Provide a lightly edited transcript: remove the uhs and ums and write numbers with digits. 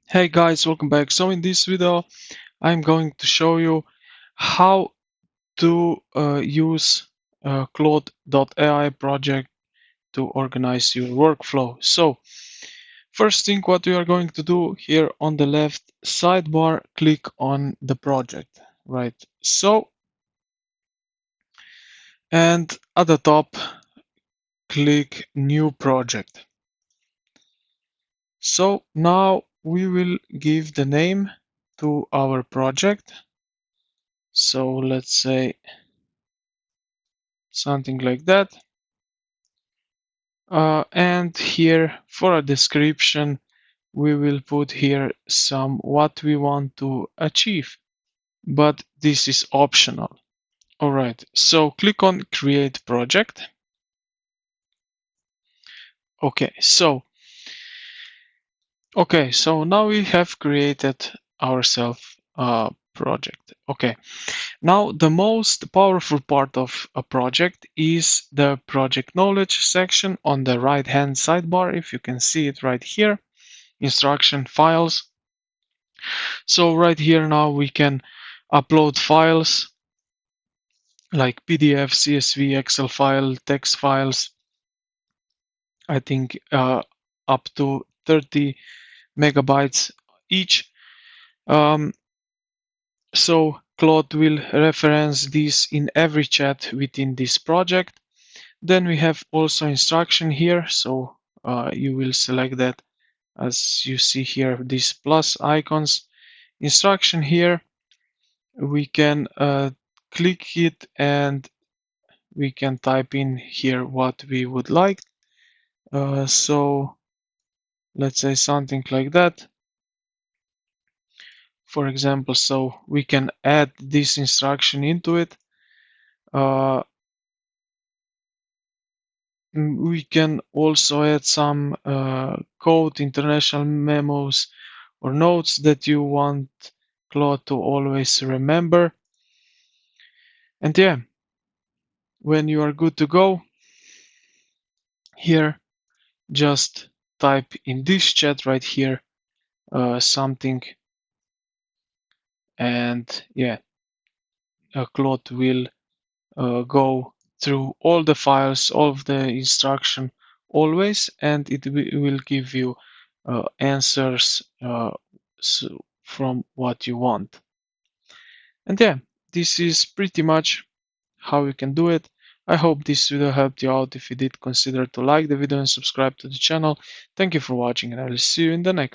Hey guys, welcome back. So in this video, I'm going to show you how to use Claude.ai project to organize your workflow. So first thing what we are going to do here on the left sidebar, click on the project, right? So, and at the top, click new project. So now we will give the name to our project. So let's say something like that. And here for a description, we will put here some what we want to achieve, but this is optional. All right, so click on create project. Okay, so now we have created ourselves a project. Okay, now the most powerful part of a project is the project knowledge section on the right hand sidebar. If you can see it right here, instruction files. So right here now we can upload files like PDF, CSV, Excel file, text files. I think up to 30 megabytes each. So Claude will reference this in every chat within this project. Then we have also instruction here. So you will select that as you see here, these plus icons. Instruction here, we can click it and we can type in here what we would like. So let's say something like that. For example, so we can add this instruction into it. We can also add some code, international memos, or notes that you want Claude to always remember. And yeah, when you are good to go, here, just type in this chat right here something, and yeah, Claude will go through all the files, all of the instruction always, and it will give you answers from what you want. And yeah, this is pretty much how you can do it. I hope this video helped you out. If you did, consider to like the video and subscribe to the channel. Thank you for watching, and I will see you in the next